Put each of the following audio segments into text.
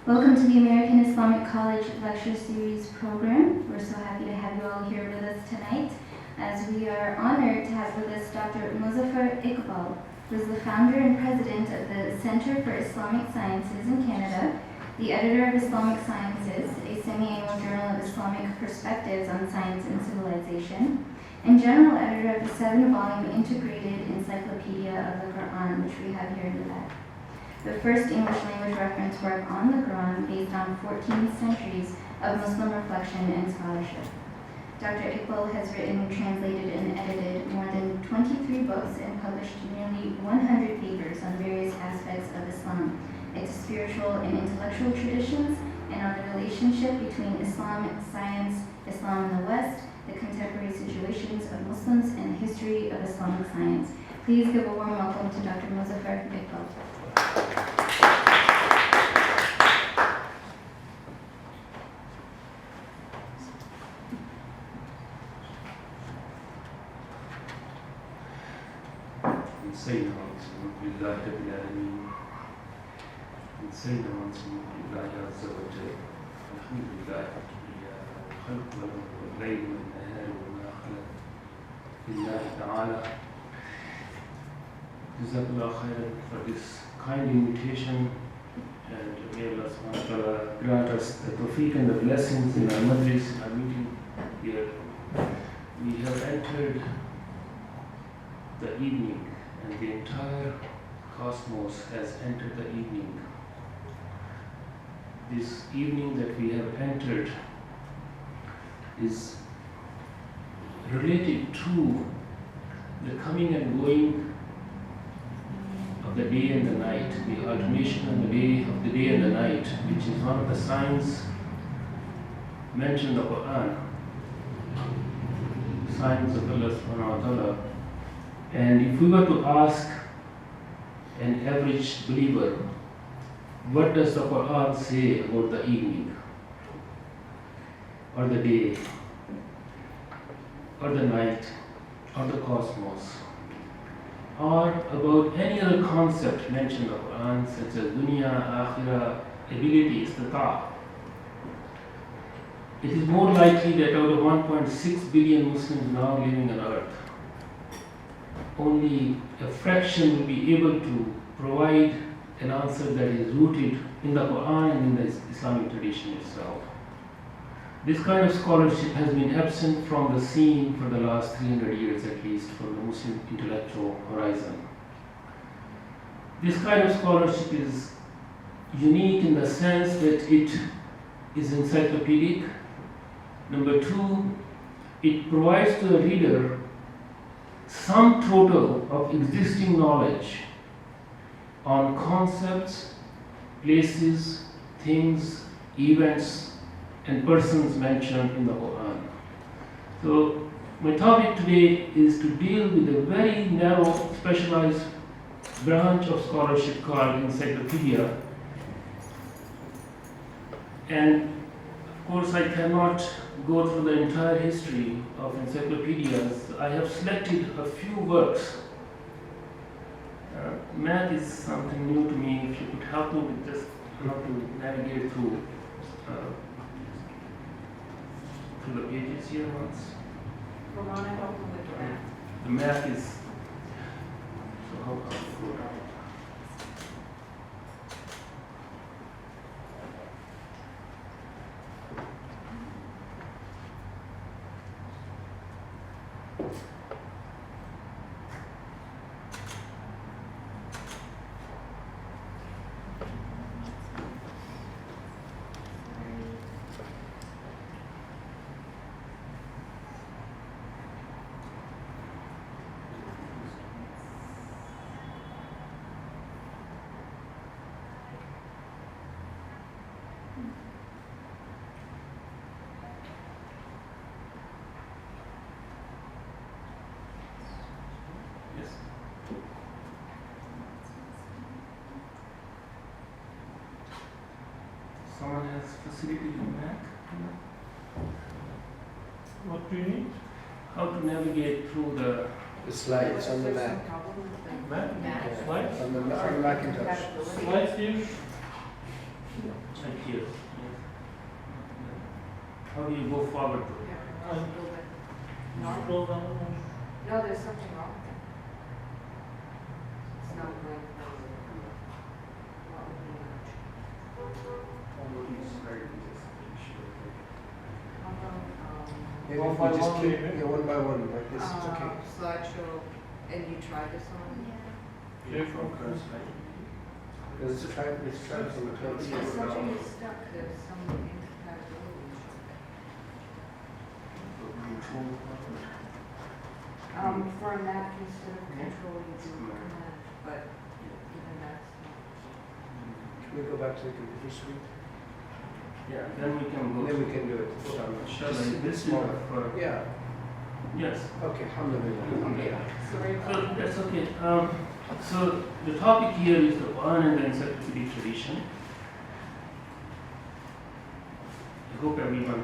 Welcome to the American Islamic College Lecture Series program. We're so happy to have you all here with us tonight, as we are honored to have with us Dr. Muzaffar Iqbal, who is the founder and president of the Center for Islamic Sciences in Canada, the editor of Islamic Sciences, a semi-annual journal of Islamic perspectives on science and civilization, and general editor of the 7-volume Integrated Encyclopedia of the Qur'an, which we have here in the back. The first English language reference work on the Qur'an based on 14 centuries of Muslim reflection and scholarship. Dr. Iqbal has written, translated, and edited more than 23 books and published nearly 100 papers on various aspects of Islam, its spiritual and intellectual traditions, and on the relationship between Islamic science, Islam in the West, the contemporary situations of Muslims, and the history of Islamic science. Please give a warm welcome to Dr. Muzaffar Iqbal. سيدنا رسول الله رب العالمين سيدنا رسول الله عز وجل الحمد لله الخلق والليل والنهار وما خلق لله تعالى. Jazakallah khairan for this kind invitation, and may Allah subhanahu wa ta'ala grant us the tawfiq and the blessings in our majlis, our meeting here. We have entered the evening, and the entire cosmos has entered the evening. This evening that we have entered is related to the coming and going of the day and the night, the alternation of the day and the night, which is one of the signs mentioned in the Qur'an, signs of Allah subhanahu wa ta'ala. And if we were to ask an average believer, what does the Qur'an say about the evening, or the day, or the night, or the cosmos, or about any other concept mentioned in the Qur'an, such as dunya, akhirah, ability, istita', it is more likely that out of 1.6 billion Muslims now living on earth, only a fraction will be able to provide an answer that is rooted in the Qur'an and in the Islamic tradition itself. This kind of scholarship has been absent from the scene for the last 300 years at least, from the Muslim intellectual horizon. This kind of scholarship is unique in the sense that it is encyclopedic. Number two, it provides to the reader sum total of existing knowledge on concepts, places, things, events, and persons mentioned in the Qur'an. So my topic today is to deal with a very narrow, specialized branch of scholarship called encyclopedia. And of course I cannot go through the entire history of encyclopedias. I have selected a few works. Math is something new to me. If you could help me with just how to navigate through the pages here once. Ramona, help me with that. The math is so how can we go down? Someone has facility in Mac? What do you need? How to navigate through the slides on the Mac. Mac? Yeah. Slides? On the Macintosh. Slides here? Right here. Yes. How do you go forward? Yeah, a little bit. No, Scroll down. no, there's something wrong with it. It's not going forward. What would be much? How about, Maybe One if by we just one, keep, maybe? yeah, one by one, like this, it's okay. slideshow, and you try this on? Clear focus. Let's try from the top. Slideshow is stuck, there's some incompatibility. For a Mac, instead of control, you do command, but even that's not. Can we go back to the computer suite? Yeah, then we can go. Then we can do it. Shall I? This is Smaller. for. Yeah, Yes. okay, alhamdulillah. Sorry So that's okay. So the topic here is the Qur'an and the encyclopedic tradition. I hope everyone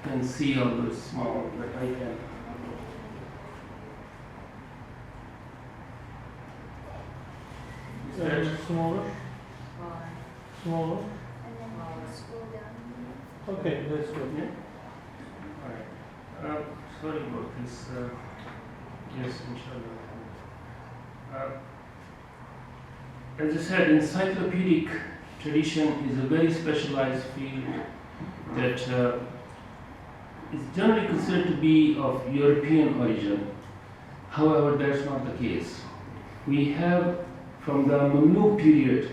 can see all those small, but I can. Is that Smaller. Fine. Smaller. And then you can scroll down. Okay, that's good. yeah? All right. Sorry about this. Yes, inshallah. As I said, encyclopedic tradition is a very specialized field that is generally considered to be of European origin. However, that's not the case. We have from the Mamluk period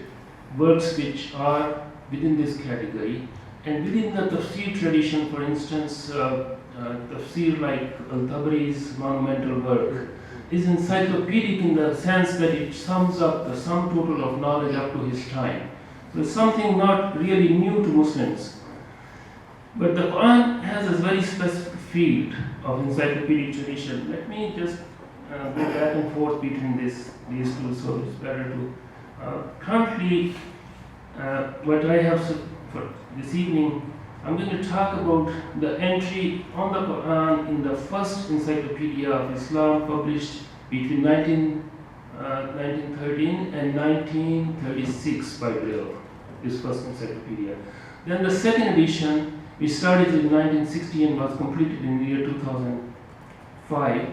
works which are within this category, and within the tafsir tradition, for instance, tafsir like Al-Tabri's monumental work is encyclopedic in the sense that it sums up the sum total of knowledge up to his time. So it's something not really new to Muslims. But the Qur'an has a very specific field of encyclopedic tradition. Let me just go back and forth between these two, so it's better to. Currently, what I have for this evening, I'm going to talk about the entry on the Qur'an in the first Encyclopedia of Islam published between 1913 and 1936 by Brill, this first encyclopedia. Then the second edition, we started in 1960 and was completed in the year 2005.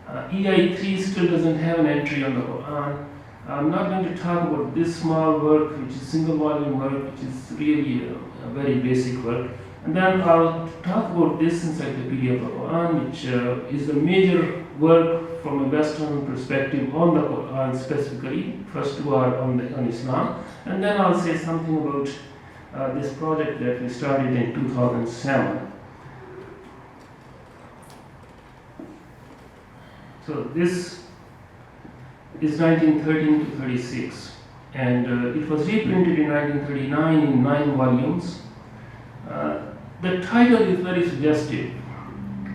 EI3 still doesn't have an entry on the Qur'an. I'm not going to talk about this small work, which is single volume work, which is really a very basic work. And then I'll talk about this Encyclopedia of the Qur'an, which is the major work from a Western perspective on the Qur'an specifically. First two are on Islam. And then I'll say something about this project that we started in 2007. So this is 1913 to 36, and it was reprinted in 1939 in 9 volumes. The title is very suggestive.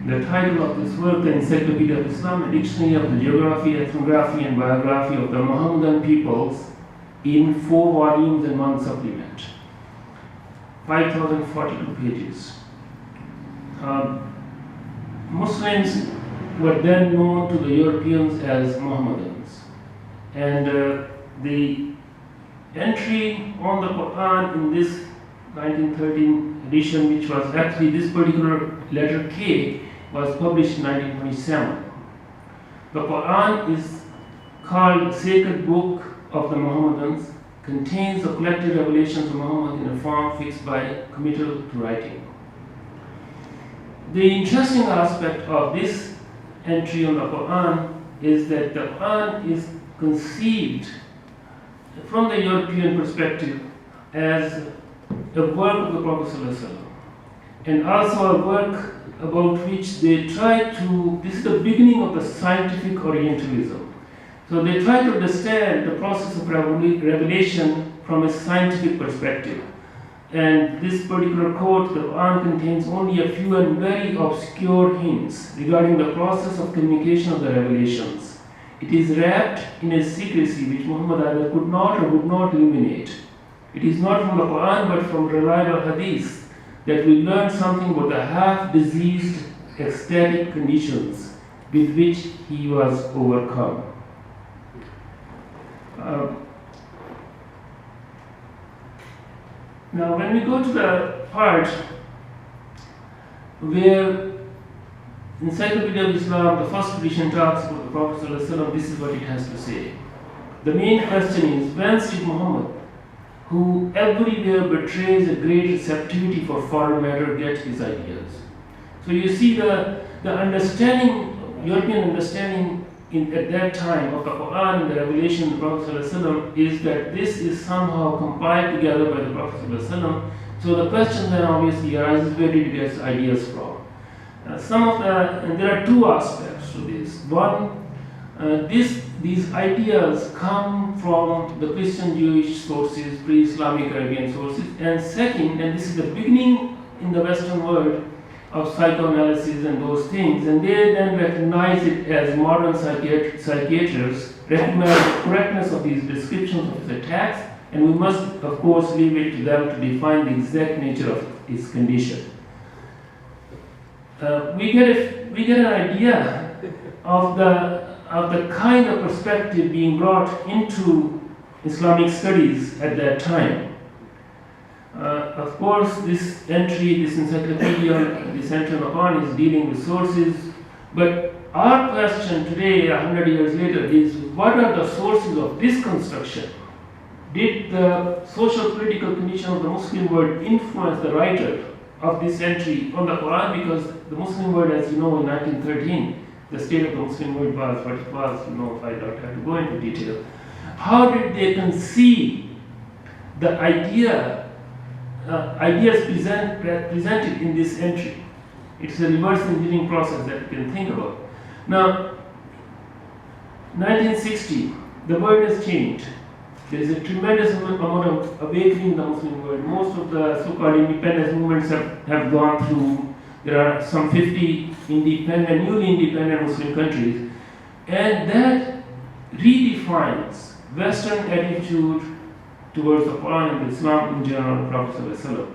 The title of this work, the Encyclopedia of Islam, a dictionary of the geography, ethnography, and biography of the Mohammedan peoples in 4 volumes and 1 supplement. 5,042 pages. Muslims were then known to the Europeans as Mohammedans. And the entry on the Qur'an in this 1913 edition, which was actually this particular letter K, was published in 1927. The Qur'an is called Sacred Book of the Mohammedans, contains the collected revelations of Muhammad in a form fixed by committal to writing. The interesting aspect of this entry on the Qur'an is that the Qur'an is conceived from the European perspective as a work of the Prophet ﷺ, and also a work about which they try to, this is the beginning of the scientific Orientalism. So they try to understand the process of revelation from a scientific perspective. And this particular quote, the Qur'an contains only a few and very obscure hints regarding the process of communication of the revelations. It is wrapped in a secrecy which Muhammad either could not or would not illuminate. It is not from the Qur'an but from reliable hadith that we learn something about the half-diseased ecstatic conditions with which he was overcome. Now, when we go to the part where Encyclopedia of Islam, the first edition, talks about the Prophet ﷺ, this is what it has to say. The main question is, whence did Muhammad, who everywhere betrays a great receptivity for foreign matter, get his ideas? So you see the understanding, European understanding at that time of the Qur'an and the revelation of the Prophet ﷺ is that this is somehow compiled together by the Prophet ﷺ. So the question then obviously arises, where did he get his ideas from? And there are two aspects to this. One, these ideas come from the Christian Jewish sources, pre-Islamic Arabian sources, and second, and this is the beginning in the Western world of psychoanalysis and those things, and they then recognize it as modern psychiatrists recognize the correctness of these descriptions of his attacks, and we must of course leave it to them to define the exact nature of his condition. We get an idea of the kind of perspective being brought into Islamic studies at that time. Of course, this entry, this encyclopedia, this entry on the Qur'an is dealing with sources, but our question today, 100 years later, is what are the sources of this construction? Did the social political condition of the Muslim world influence the writer of this entry on the Qur'an? Because the Muslim world, as you know, in 1913, the state of the Muslim world was what it was, you know, if I don't have to go into detail. How did they conceive the ideas presented in this entry? It's a reverse engineering process that you can think about. Now, 1960, the world has changed. There is a tremendous amount of awakening in the Muslim world. Most of the so-called independence movements have gone through. There are some 50 newly independent Muslim countries, and that redefines Western attitude towards the Qur'an and Islam in general, the Prophet ﷺ.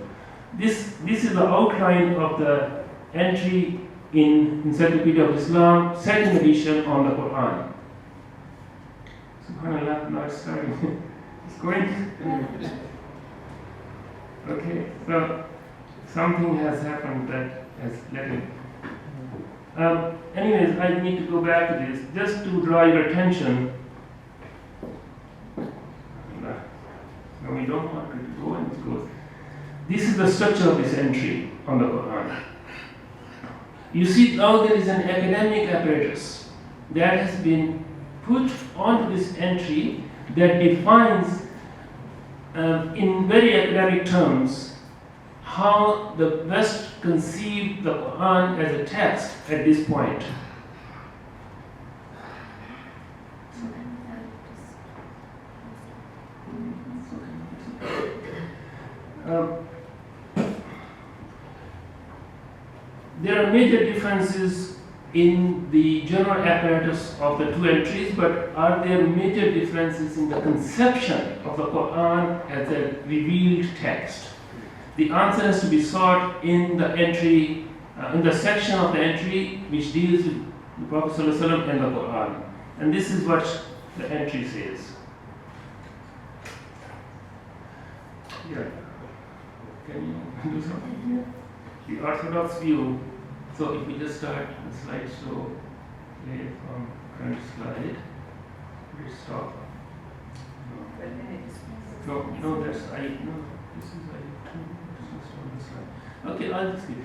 This is the outline of the entry in Encyclopedia of Islam, second edition on the Qur'an. SubhanAllah, now it's starting. It's going. Okay, so something has happened that has led it. Anyways, I need to go back to this just to draw your attention. No, we don't want to go into those. This is the structure of this entry on the Qur'an. You see, now there is an academic apparatus that has been put onto this entry that defines, in very academic terms, how the West conceived the Qur'an as a text at this point. There are major differences in the general apparatus of the two entries, but are there major differences in the conception of the Qur'an as a revealed text? The answer has to be sought in the entry, in the section of the entry which deals with the Prophet ﷺ and the Qur'an. And this is what the entry says. Yeah. Can you do something here? The orthodox view. So if we just start the slideshow, play from current slide, we stop. No, that's this is okay, I'll just give.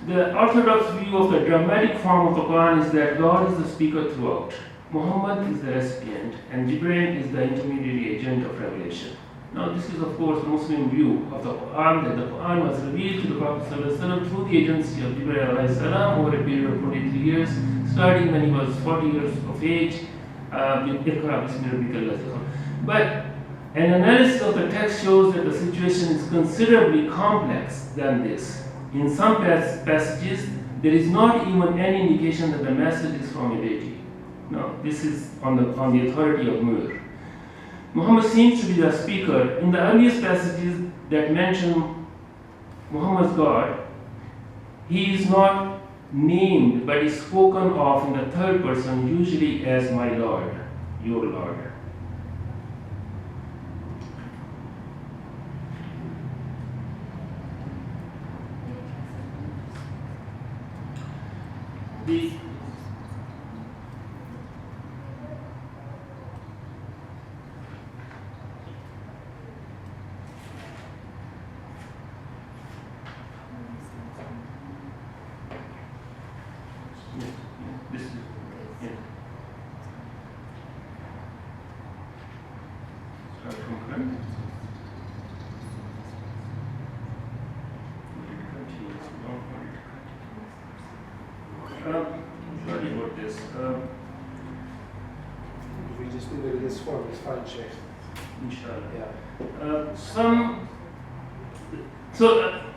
The orthodox view of the dramatic form of the Quran is that God is the speaker throughout. Muhammad is the recipient, and Jibreel is the intermediary agent of revelation. Now, this is, of course, the Muslim view of the Qur'an, that the Qur'an was revealed to the Prophet ﷺ through the agency of Jibreel over a period of 23 years, starting when he was 40 years of age, with Iqra bismi rabbikal ladzi khalaq. But an analysis of the text shows that the situation is considerably complex than this. In some passages, there is not even any indication that the message is from a deity. No, this is on the authority of Muir. Muhammad seems to be the speaker. In the earliest passages that mention Muhammad's God, he is not named but is spoken of in the third person, usually as my Lord, your Lord. from Qur'an. Sorry about this. We just leave it in this form, it's fine, Sheikh. Inshallah. Yeah.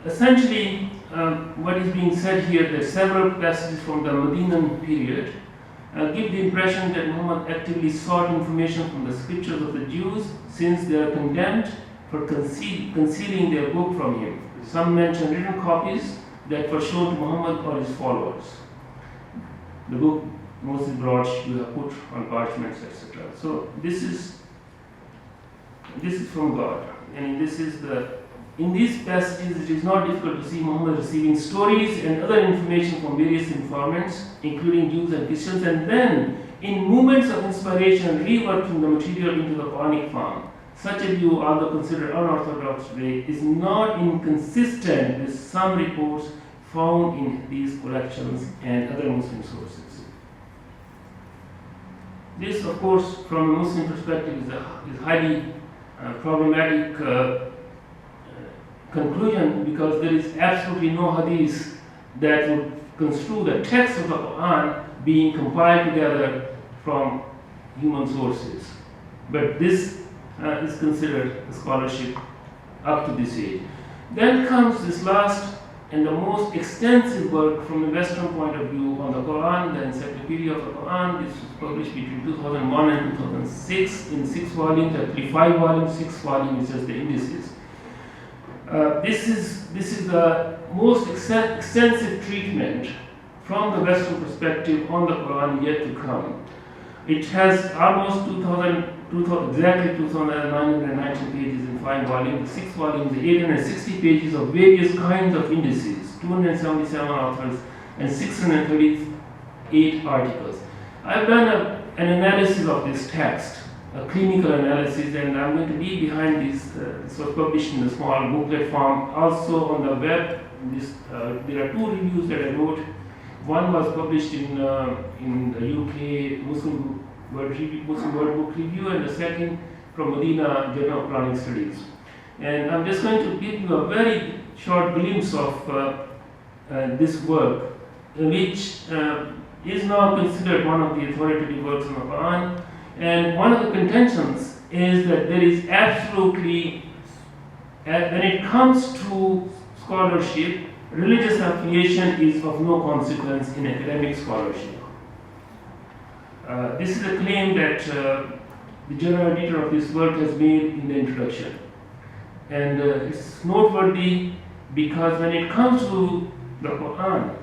Essentially, what is being said here, there are several passages from the Medinan period give the impression that Muhammad actively sought information from the scriptures of the Jews, since they are condemned for concealing their book from him. Some mention written copies that were shown to Muhammad or his followers. The book Moses brought, you have put on parchments, etc. So this is from God, and in these passages it is not difficult to see Muhammad receiving stories and other information from various informants, including Jews and Christians, and then in moments of inspiration reworking the material into the Quranic form. Such a view, although considered unorthodox today, is not inconsistent with some reports found in these collections and other Muslim sources. This, of course, from a Muslim perspective, is highly problematic conclusion, because there is absolutely no hadith that would construe the text of the Qur'an being compiled together from human sources. But this is considered scholarship up to this age. Then comes this last and the most extensive work from a Western point of view on the Qur'an, the Encyclopedia of the Qur'an. This was published between 2001 and 2006 in 6 volumes, actually 5 volumes, 6 volumes is just the indices. This is the most extensive treatment from the Western perspective on the Qur'an yet to come. It has almost exactly 2,919 pages in 5 volumes, 6 volumes, 860 pages of various kinds of indices, 277 authors, and 638 articles. I've done an analysis of this text, a clinical analysis, and I'm going to leave behind this. This was published in a small booklet form. Also on the web, there are 2 reviews that I wrote. One was published in the UK Muslim Word Book Review, and the second from Medina Journal of Quranic Studies. And I'm just going to give you a very short glimpse of this work, which is now considered one of the authoritative works on the Qur'an. And one of the contentions is that there is absolutely, when it comes to scholarship, religious affiliation is of no consequence in academic scholarship. This is a claim that the general editor of this work has made in the introduction. And it's noteworthy because when it comes to the Qur'an,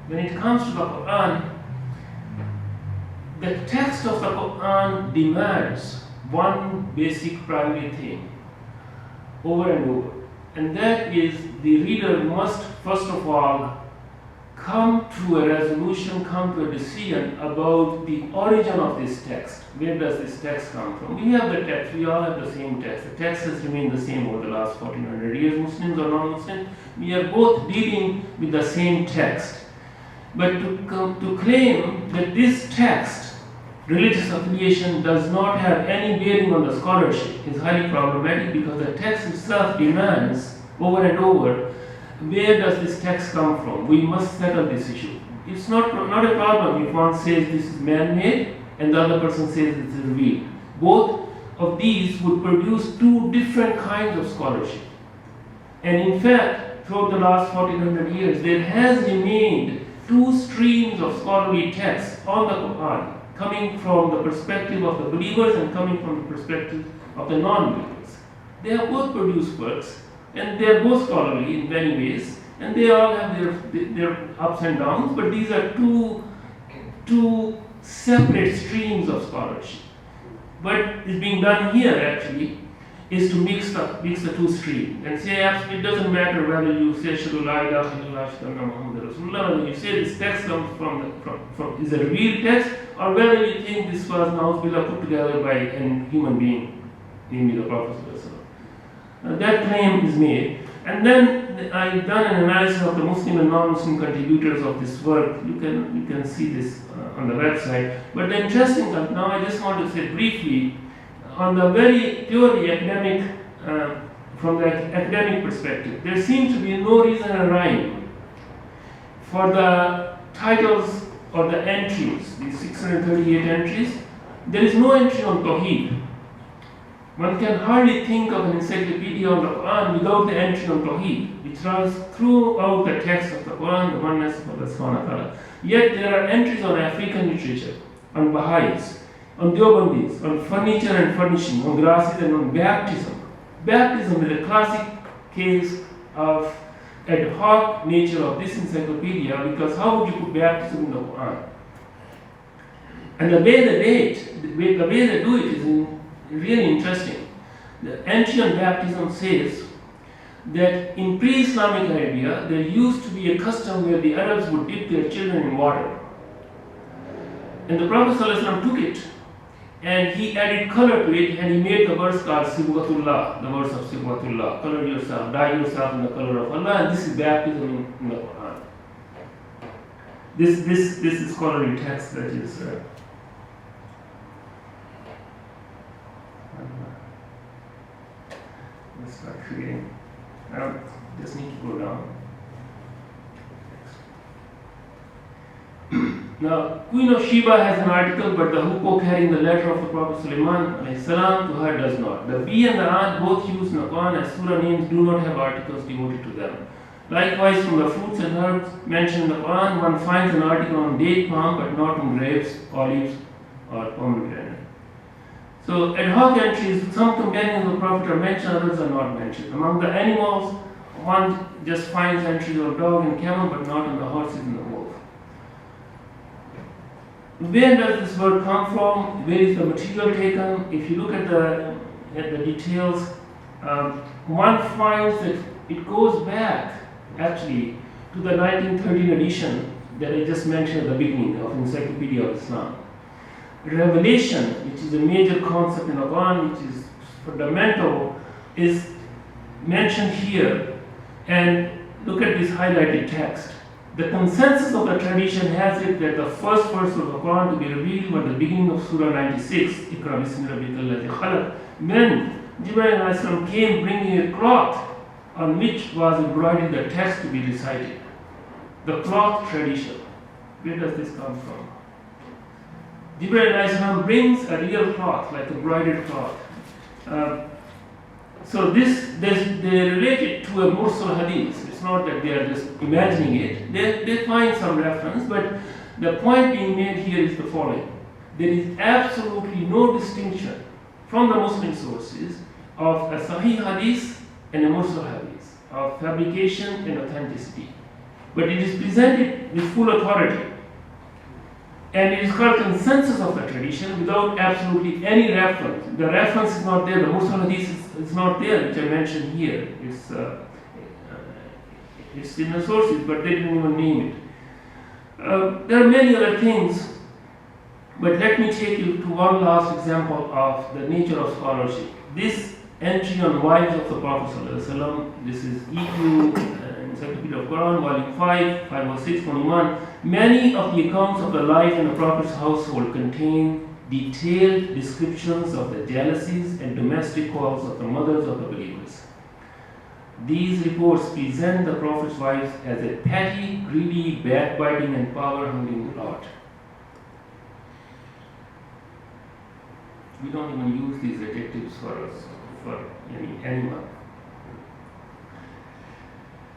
the text of the Qur'an demands one basic primary thing over and over, and that is the reader must first of all come to a resolution, come to a decision about the origin of this text. Where does this text come from? We have the text, we all have the same text. The text has remained the same over the last 1400 years, Muslims or non-Muslims. We are both dealing with the same text. But to claim that this text, religious affiliation, does not have any bearing on the scholarship is highly problematic, because the text itself demands over and over, where does this text come from? We must settle this issue. It's not a problem if one says this is man-made and the other person says it's revealed. Both of these would produce 2 different kinds of scholarship. And in fact, throughout the last 1400 years, there has remained 2 streams of scholarly texts on the Qur'an, coming from the perspective of the believers and coming from the perspective of the non-believers. They have both produced works, and they are both scholarly in many ways, and they all have their ups and downs, but these are two separate streams of scholarship. What is being done here actually is to mix the 2 streams and say absolutely it doesn't matter whether you say Shadu la ilaha illallah Shadu Muhammad Rasulullah, whether you say this text comes from is a real text, or whether you think this was na'udzubillah put together by a human being, namely the Prophet. That claim is made. And then I've done an analysis of the Muslim and non-Muslim contributors of this work. You can see this on the website. But the interesting thing, now I just want to say briefly, on the very purely academic, from the academic perspective, there seems to be no reason or rhyme for the titles or the entries, these 638 entries. There is no entry on Tawheed. One can hardly think of an encyclopedia on the Qur'an without the entry on Tawheed, which runs throughout the text of the Qur'an, the oneness of Allah subhanahu wa ta'ala. Yet there are entries on African literature, on Baha'is, on Deobandis, on furniture and furnishing, on grasses and on baptism. Baptism is a classic case of ad hoc nature of this encyclopedia, because how would you put baptism in the Qur'an? And the way they do it is really interesting. The entry on baptism says that in pre-Islamic Arabia, there used to be a custom where the Arabs would dip their children in water. And the Prophet ﷺ took it and he added color to it, and he made the verse called Sibghatullah, the verse of Sibghatullah. Color yourself, dye yourself in the color of Allah, and this is baptism in the Quran. This is scholarly text that is. Let's start creating. Now, just need to go down. Now, Queen of Sheba has an article, but the hoopoe carrying the letter of the Prophet Sulaiman to her does not. The bee and the ant, both used in the Quran as surah names, do not have articles devoted to them. Likewise, from the fruits and herbs mentioned in the Quran, one finds an article on date palm, but not on grapes, olives, or pomegranate. So, ad hoc entries, some companions of the Prophet are mentioned, others are not mentioned. Among the animals, one just finds entries of dog and camel, but not on the horses and the wolf. Where does this word come from? Where is the material taken? If you look at the details, one finds that it goes back actually to the 1913 edition that I just mentioned at the beginning of Encyclopedia of Islam. Revelation, which is a major concept in the Quran, which is fundamental, is mentioned here. And look at this highlighted text. The consensus of the tradition has it that the first verse of the Quran to be revealed was the beginning of Surah 96, Iqra bismi rabbikal ladhi khalaq, when Jibreel came bringing a cloth on which was embroidered the text to be recited. The cloth tradition. Where does this come from? Jibreel brings a real cloth, like a embroidered cloth. So they relate it to a mursal hadith. It's not that they are just imagining it. They find some reference, but the point being made here is the following. There is absolutely no distinction from the Muslim sources of a sahih hadith and a mursal hadith, of fabrication and authenticity. But it is presented with full authority. And it is called consensus of the tradition without absolutely any reference. The reference is not there, the mursal hadith is not there, which I mentioned here. It's in the sources, but they didn't even name it. There are many other things, but let me take you to one last example of the nature of scholarship. This entry on wives of the Prophet ﷺ, this is EU Encyclopedia of Qur'an, volume 5, 506, 21. Many of the accounts of the life in the Prophet's household contain detailed descriptions of the jealousies and domestic quarrels of the mothers of the believers. These reports present the Prophet's wives as a petty, greedy, backbiting, and power-hungry lot. We don't even use these adjectives for anyone.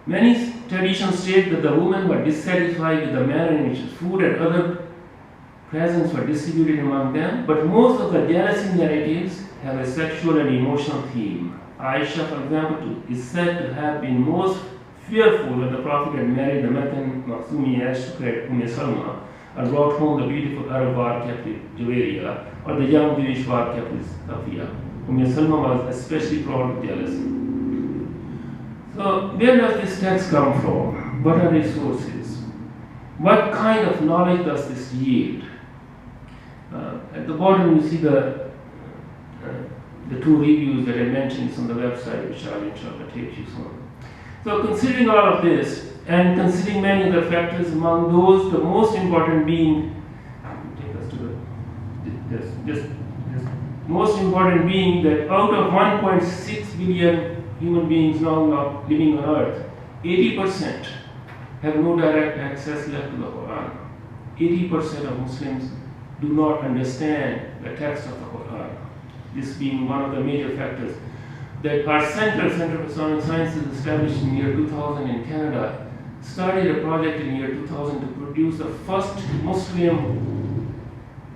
Many traditions state that the women were dissatisfied with the manner in which food and other presents were distributed among them, but most of the jealousy narratives have a sexual and emotional theme. Aisha, for example, is said to have been most fearful when the Prophet had married the Meccan Makhzumi aristocrat Salma and brought home the beautiful Arab war captive Juwayriya, or the young Jewish war captive Safiya. Salma was especially prone to jealousy. So, where does this text come from? What are its sources? What kind of knowledge does this yield? At the bottom, you see the two reviews that I mentioned on the website, which I'll inshallah take you soon. So, considering all of this, and considering many other factors, among those, the most important being, take us to the, just most important being that out of 1.6 billion human beings now living on earth, 80% have no direct access left to the Quran. 80% of Muslims do not understand the text of the Quran. This being one of the major factors. That our Center for Islamic Sciences, established in the year 2000 in Canada, started a project in the year 2000 to produce the first Muslim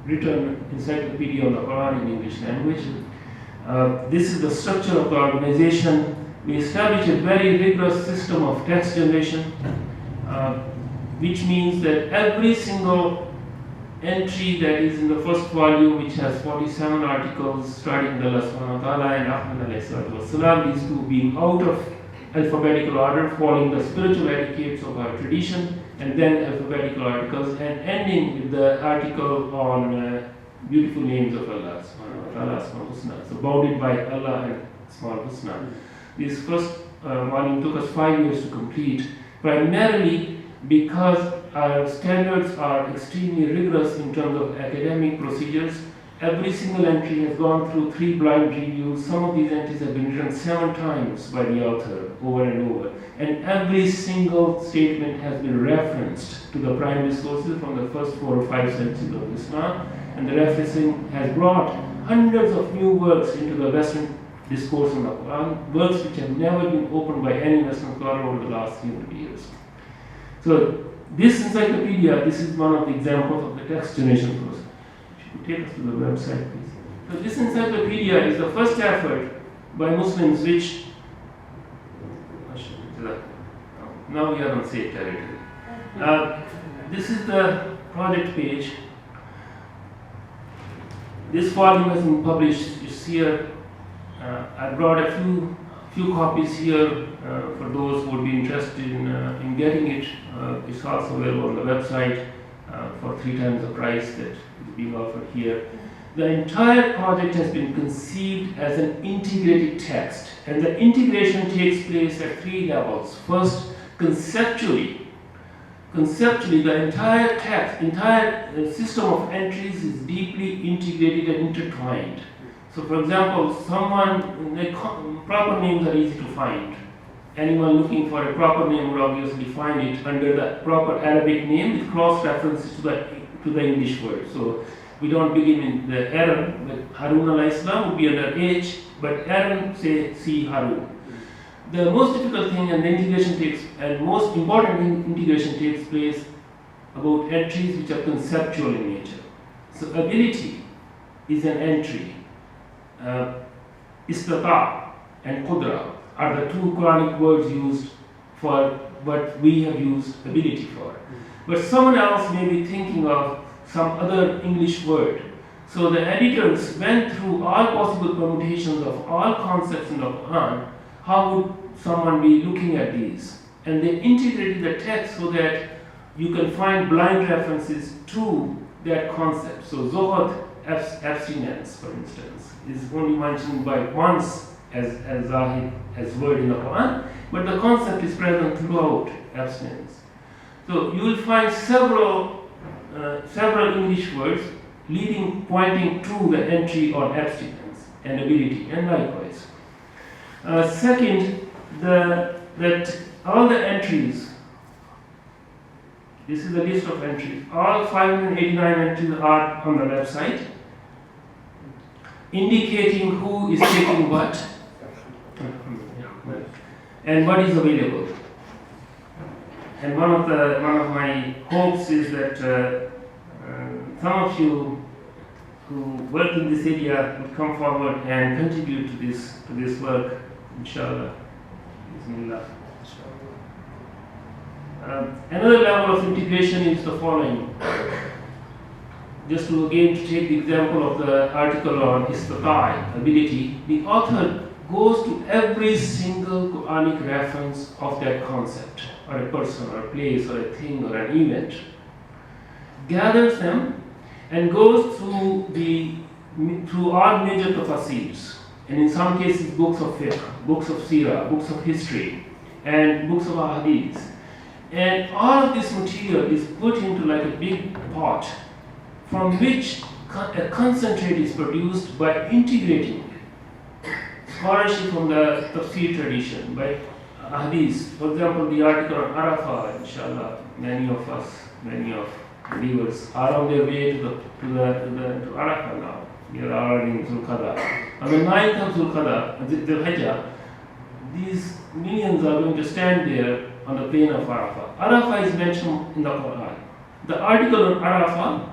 written encyclopedia on the Quran in English language. This is the structure of the organization. We established a very rigorous system of text generation, which means that every single entry that is in the first volume, which has 47 articles starting with Allah subhanahu wa ta'ala and Ahmad alayhi salatu wasalam, these two being out of alphabetical order, following the spiritual etiquettes of our tradition, and then alphabetical articles, and ending with the article on beautiful names of Allah subhanahu wa ta'ala, Asmaul Husna. So bounded by Allah and Asmaul Husna. This first volume took us 5 years to complete, primarily because our standards are extremely rigorous in terms of academic procedures. Every single entry has gone through 3 blind reviews. Some of these entries have been written 7 times by the author, over and over. And every single statement has been referenced to the primary sources from the first 4 or 5 centuries of Islam. And the referencing has brought hundreds of new works into the Western discourse on the Quran, works which have never been opened by any Western scholar over the last 300 years. So this encyclopedia, this is one of the examples of the text generation process. If you could take us to the website, please. So this encyclopedia is the first effort by Muslims which, now we are on safe territory. This is the project page. This volume has been published this year. I brought a few copies here for those who would be interested in getting it. It's also available on the website for 3 times the price that is being offered here. The entire project has been conceived as an integrated text, and the integration takes place at 3 levels. First, conceptually, the entire text, entire system of entries is deeply integrated and intertwined. So, for example, proper names are easy to find. Anyone looking for a proper name would obviously find it under the proper Arabic name with cross references to the English word. So we don't begin in the Aaron, but Harun alayhi salam would be under H, but Aaron say C Harun. The most difficult thing and most important integration takes place about entries which are conceptual in nature. So ability is an entry. Istata and Qudra are the 2 Quranic words used for what we have used ability for. But someone else may be thinking of some other English word. So the editors went through all possible permutations of all concepts in the Quran. How would someone be looking at these? And they integrated the text so that you can find blind references to that concept. So Zohad, abstinence, for instance, is only mentioned by once as Zahid, as word in the Quran, but the concept is present throughout abstinence. So you will find several English words pointing to the entry on abstinence and ability, and likewise. Second, that all the entries, this is the list of entries, all 589 entries are on the website, indicating who is taking what and what is available. And one of my hopes is that some of you who work in this area will come forward and contribute to this work, inshallah. Bismillah. Another level of integration is the following. Just to take the example of the article on istita'i, ability, the author goes to every single Quranic reference of that concept, or a person, or a place, or a thing, or an event, gathers them, and goes through all major tafasirs, and in some cases books of fiqh, books of seerah, books of history, and books of ahadith. And all of this material is put into like a big pot, from which a concentrate is produced by integrating scholarship from the tafsir tradition, by hadith. For example, the article on Arafah, inshallah, many of believers are on their way to Arafah now. We are already in Zulqa'dah. On the 9th of Zulqa'dah, the Hajjah, these millions are going to stand there on the plain of Arafah. Arafah is mentioned in the Qur'an. The article on Arafah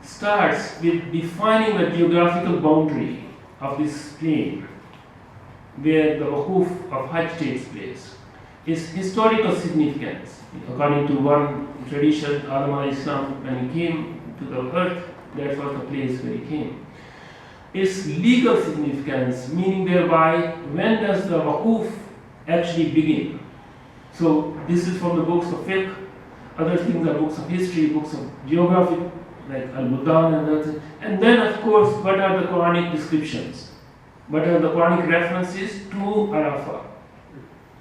starts with defining the geographical boundary of this plain where the waquf of Hajj takes place. Its historical significance, according to one tradition, Adam al-Islam, when he came to the earth, that was the place where he came. Its legal significance, meaning thereby, when does the waquf actually begin? So this is from the books of fiqh. Other things are books of history, books of geography, like Al-Budan and others. And then, of course, what are the Quranic descriptions? What are the Quranic references to Arafah?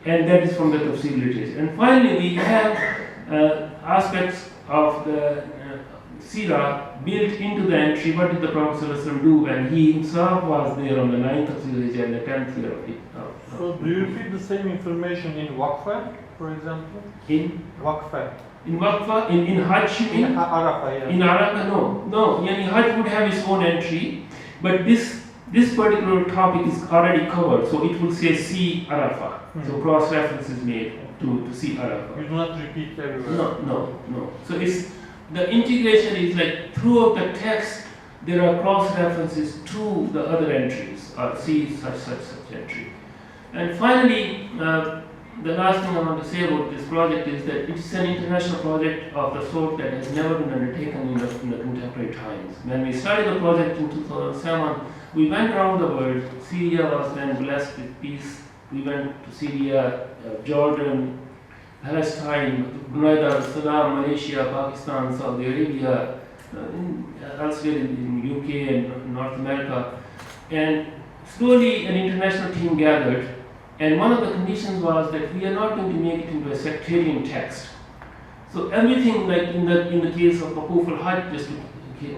And that is from the tafsir literature. And finally, we have aspects of the Sirah built into the entry. What did the Prophet ﷺ do when he himself was there on the 9th of Zulhijjah and the 10th year of it? So do you repeat the same information in Waqfa, for example? In Waqfa. Waqfa, in Hajj, you mean? In Arafah, yeah. In Arafah, no. Yani Hajj would have its own entry, but this particular topic is already covered, so it will say see Arafah. So cross reference is made to see Arafah. You do not repeat everywhere. No. So it's the integration is like throughout the text there are cross references to the other entries or see such entry. And finally, the last thing I want to say about this project is that it's an international project of the sort that has never been undertaken in the contemporary times. When we started the project in 2007, we went around the world. Syria was then blessed with peace. We went to Syria, Jordan, Palestine, Grenada, Saddam, Malaysia, Pakistan, Saudi Arabia, elsewhere in UK and North America. And slowly an international team gathered. And one of the conditions was that we are not going to make it into a sectarian text. So everything, like in the case of Waquf al-Hajj, just to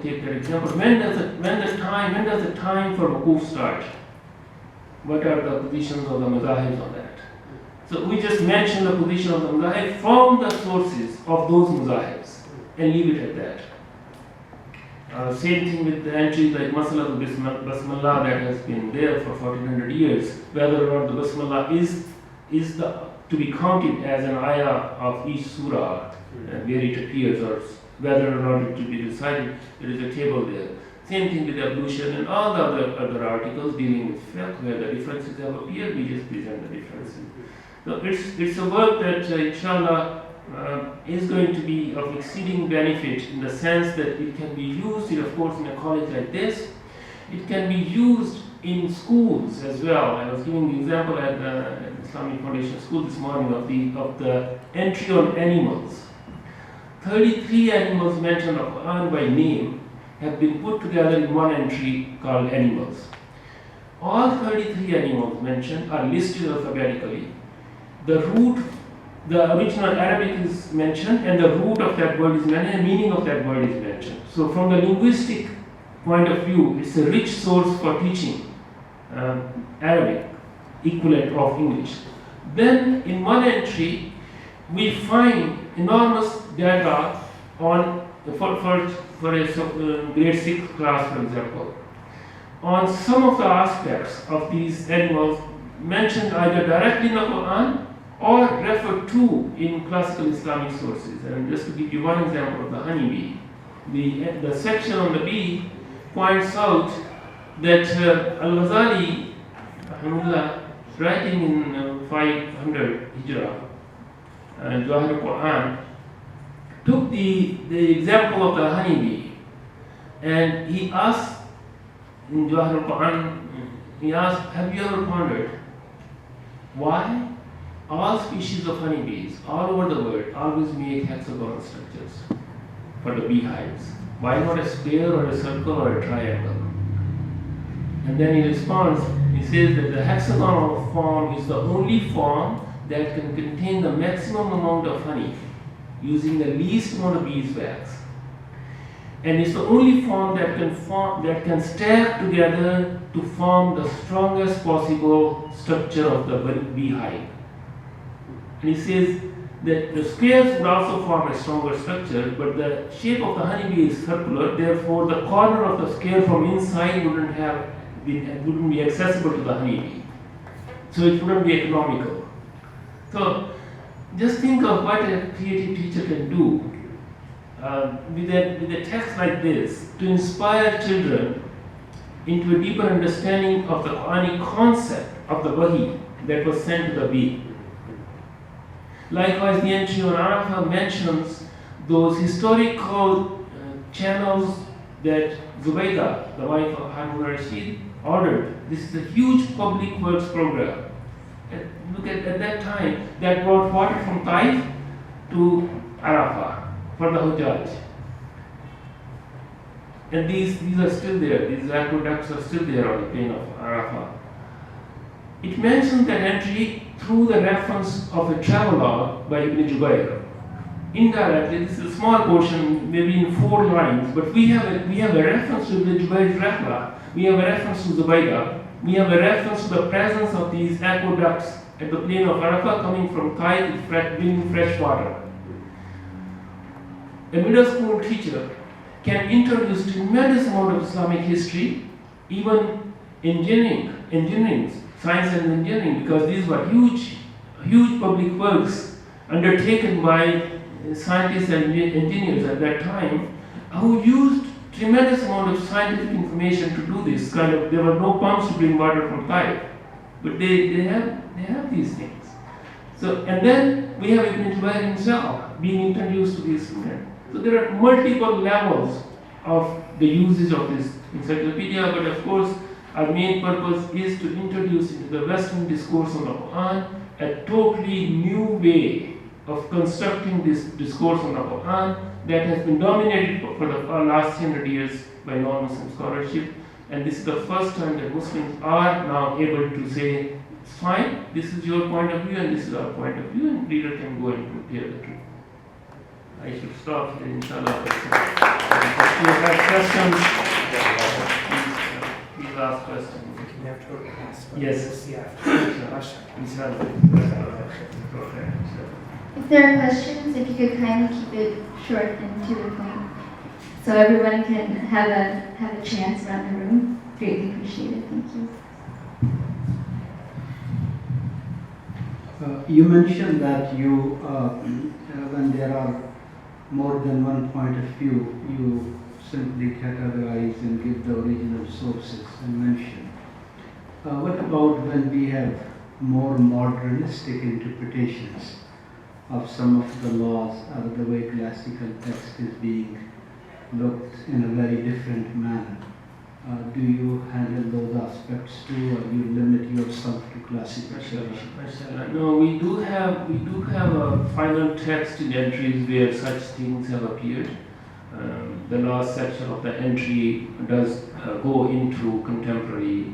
take that example, when does the time for Waquf start? What are the positions of the mazahib on that? So we just mention the position of the mazahib from the sources of those mazahibs and leave it at that. Same thing with the entries like Masala to Basmallah that has been there for 1400 years. Whether or not the Basmallah is to be counted as an ayah of each surah where it appears, or whether or not it to be recited, there is a table there. Same thing with ablution and all the other articles dealing with fiqh where the differences have appeared, we just present the differences. So it's a work that inshallah is going to be of exceeding benefit in the sense that it can be used, of course, in a college like this. It can be used in schools as well. I was giving the example at the Islamic Foundation School this morning of the entry on animals. 33 animals mentioned of Qur'an by name have been put together in one entry called animals. All 33 animals mentioned are listed alphabetically. The original Arabic is mentioned, and the root of that word is mentioned, and the meaning of that word is mentioned. So from the linguistic point of view, it's a rich source for teaching Arabic, equivalent of English. Then in one entry, we find enormous data on, for a grade 6 class, for example, on some of the aspects of these animals mentioned either directly in the Qur'an or referred to in classical Islamic sources. And just to give you one example of the honeybee, the section on the bee points out that Al-Ghazali, writing in 500 Hijrah, Jawahir al-Qur'an, took the example of the honeybee, and he asked in Jawahir al-Qur'an, he asked, have you ever pondered why all species of honeybees all over the world always make hexagonal structures for the beehives? Why not a square or a circle or a triangle? And then he responds, he says that the hexagonal form is the only form that can contain the maximum amount of honey using the least amount of beeswax. and it's the only form that can stack together to form the strongest possible structure of the beehive. And he says that the squares would also form a stronger structure, but the shape of the honeybee is circular, therefore the corner of the square from inside wouldn't be accessible to the honeybee. So it wouldn't be economical. So just think of what a creative teacher can do with a text like this to inspire children into a deeper understanding of the Quranic concept of the wahi that was sent to the bee. Likewise, the entry on Arafah mentions those historical channels that Zubaydah, the wife of Harun al-Rashid, ordered. This is a huge public works program. Look at that time, that brought water from Taif to Arafah for the Hujjaj. And these are still there, these aqueducts are still there on the plain of Arafah. It mentions that entry through the reference of a travelogue by Ibn Jubayr. Indirectly, this is a small portion, maybe in 4 lines, but we have a reference to Ibn Jubayr's Rahla, we have a reference to Zubaydah, we have a reference to the presence of these aqueducts at the plain of Arafah coming from Taif, bringing fresh water. A middle school teacher can introduce tremendous amount of Islamic history, even engineering, science and engineering, because these were huge public works undertaken by scientists and engineers at that time, who used tremendous amount of scientific information to do this kind of. There were no pumps to bring water from Taif, but they have these things. So, and then we have Ibn Jubayr himself being introduced to these men. So there are multiple levels of the usage of this encyclopedia, but of course our main purpose is to introduce into the Western discourse on the Qur'an a totally new way of constructing this discourse on the Qur'an that has been dominated for the last 100 years by non-Muslim scholarship, and this is the first time that Muslims are now able to say, it's fine, this is your point of view and this is our point of view, and reader can go and compare the two. I should stop here, inshallah. If you have questions, please ask questions. We have to ask. Yes. We'll see after. Inshallah. If there are questions, if you could kindly keep it short and to the point, so everyone can have a chance around the room. Greatly appreciated. Thank you. You mentioned that you, when there are more than one point of view, you simply categorize and give the original sources and mention. What about when we have more modernistic interpretations of some of the laws, the way classical text is being looked in a very different manner? Do you handle those aspects too, or you limit yourself to classical tradition? No, we do have a final text in entries where such things have appeared. The last section of the entry does go into contemporary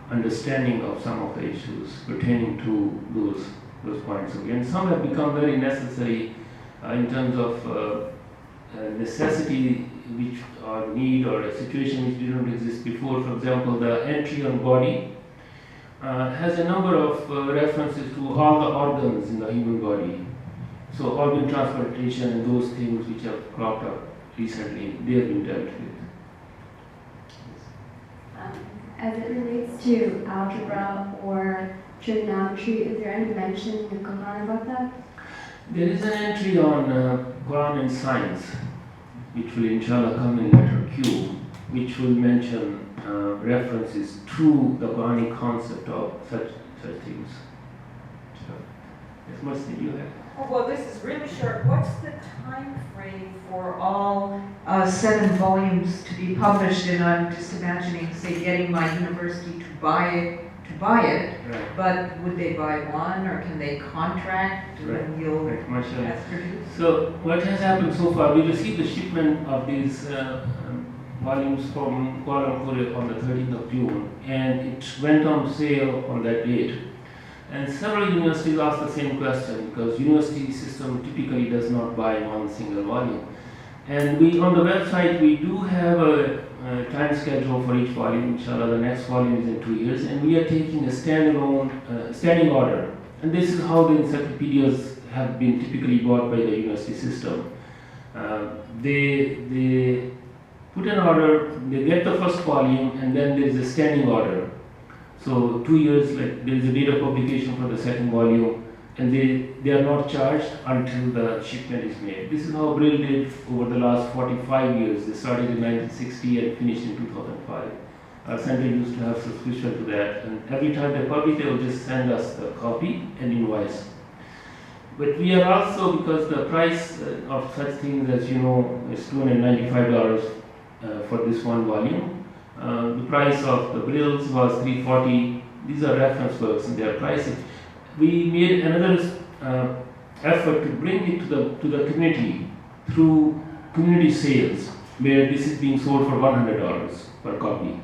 understanding of some of the issues pertaining to those points of view, and some have become very necessary in terms of necessity, which or need, or a situation which didn't exist before. For example, the entry on body has a number of references to all the organs in the human body. So organ transplantation and those things which have cropped up recently, they have been dealt with. As it relates to algebra or trigonometry, is there any mention in the Qur'an about that? There is an entry on Qur'an and science, which will inshallah come in letter Q, which will mention references to the Quranic concept of such things. So, as much as you have. Oh, well, this is really short. What's the time frame for all 7 volumes to be published? And I'm just imagining, say, getting my university to buy it. Right. But would they buy one, or can they contract and you'll mass produce? So what has happened so far, we received the shipment of these volumes from Kuala Lumpur on the 13th of June, and it went on sale on that date. And several universities asked the same question, because university system typically does not buy one single volume. And we on the website we do have a time schedule for each volume. Inshallah, the next volume is in 2 years, and we are taking a standalone standing order. And this is how the encyclopedias have been typically bought by the university system. They put an order, they get the first volume, and then there is a standing order. So 2 years, like there is a date of publication for the second volume, and they are not charged until the shipment is made. This is how Brill did over the last 45 years. They started in 1960 and finished in 2005. Our center used to have subscription to that, and every time they publish, they will just send us the copy and invoice. But we are also, because the price of such things, as you know, is $295 for this one volume. The price of the Brills was $340. These are reference works and they are pricey. We made another effort to bring it to the community through community sales, where this is being sold for $100 per copy.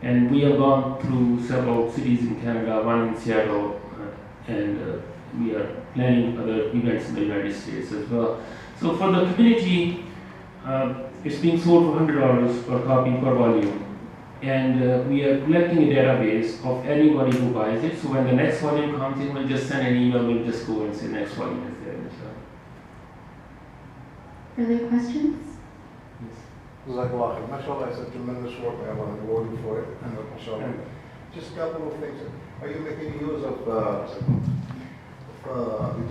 And we have gone through several cities in Canada, one in Seattle, and we are planning other events in the United States as well. So for the community, it's being sold for $100 per copy per volume. And we are collecting a database of anybody who buys it. So when the next volume comes in, we'll just send an email, we'll just go and say next volume is there. Further questions? Jazakallah khair. MashaAllah, it's a tremendous work. I want to reward you for it. And MashaAllah. Just a couple of things. Are you making use of, because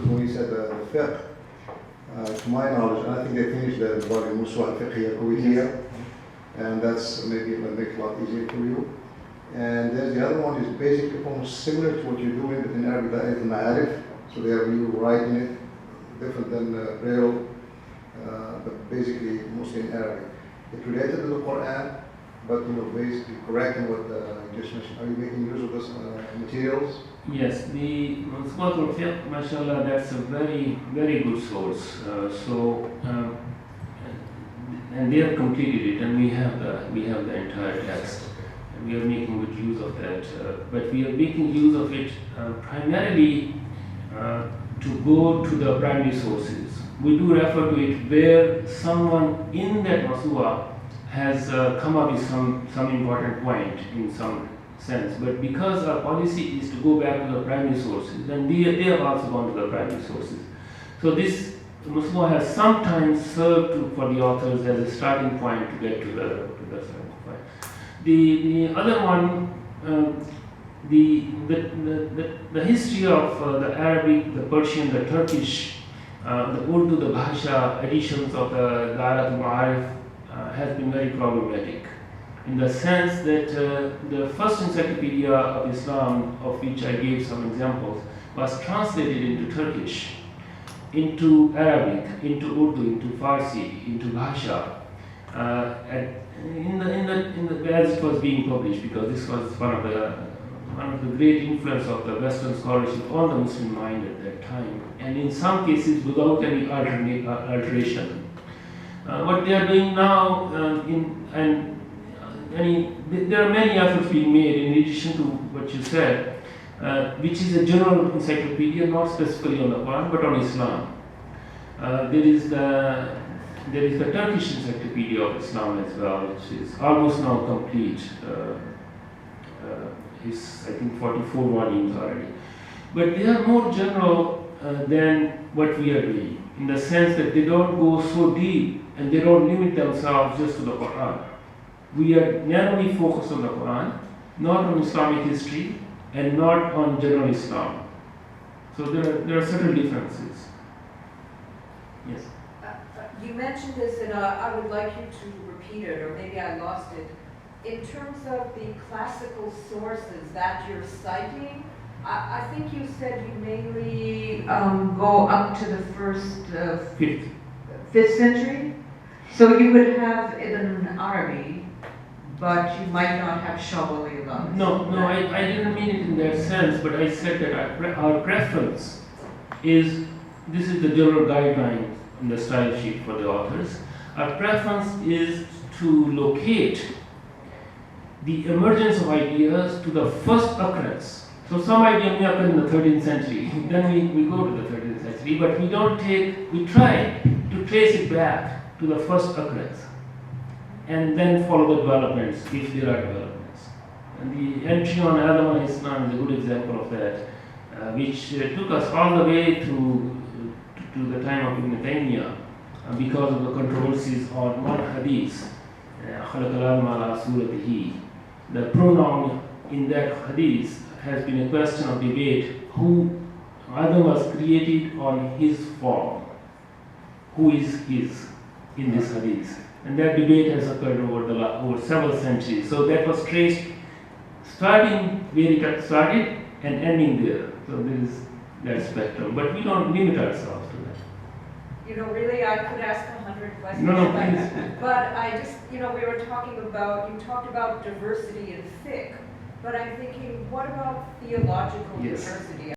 when you said the fiqh, to my knowledge, and I think they finished the volume Muzaffar Iqbal, and that's maybe it makes it a lot easier for you. And there's the other one is basically almost similar to what you're doing within Arabic, that is Ma'arif. So they are you writing it different than Braille, but basically mostly in Arabic. It's related to the Qur'an, but basically correcting what you just mentioned. Are you making use of those materials? Yes, the Muzaffar Iqbal, mashallah, that's a very, very good source. And they have completed it, and we have the entire text, and we are making good use of that. But we are making use of it primarily to go to the primary sources. We do refer to it where someone in that masua has come up with some important point in some sense. But because our policy is to go back to the primary sources, then they have also gone to the primary sources. So this Muslim has sometimes served for the authors as a starting point to get to the starting point. The other one, the history of the Arabic, the Persian, the Turkish, the Urdu, the Bhasha editions of the Darat al-Ma'arif has been very problematic, in the sense that the first encyclopedia of Islam, of which I gave some examples, was translated into Turkish, into Arabic, into Urdu, into Farsi, into Bhasha, as it was being published, because this was one of the great influence of the Western scholarship on the Muslim mind at that time, and in some cases without any alteration. What they are doing now, there are many efforts being made in addition to what you said, which is a general encyclopedia, not specifically on the Quran, but on Islam. There is the Turkish Encyclopedia of Islam as well, which is almost now complete. It's, I think, 44 volumes already. But they are more general than what we are doing, in the sense that they don't go so deep and they don't limit themselves just to the Quran. We are narrowly focused on the Quran, not on Islamic history, and not on general Islam. So there are certain differences. Yes. You mentioned this, and I would like you to repeat it, or maybe I lost it. In terms of the classical sources that you're citing, I think you said you mainly go up to the first fifth century. So you would have Ibn Arabi, but you might not have Shawwal. No, I didn't mean it in that sense, but I said that our preference is, this is the general guideline in the style sheet for the authors. Our preference is to locate the emergence of ideas to the first occurrence. So some idea may occur in the 13th century, then we go to the 13th century, but we try to trace it back to the first occurrence, and then follow the developments if there are developments. And the entry on Adam alayhi salam is a good example of that, which took us all the way to the time of Ibn Taymiyyah because of the controversies on one hadith, خَلَقَ الْعَلْمَ عَلَى صُورَتِهِ. The pronoun in that hadith has been a question of debate, who Adam was created on his form, who is his in this hadith. And that debate has occurred over several centuries. So that was traced, starting where it started and ending there. So there is that spectrum. But we don't limit ourselves to that. You know, really, I could ask 100 questions. No, but, please. but I just, you know, we were talking about, you talked about diversity in fiqh, but I'm thinking, what about theological Yes. diversity?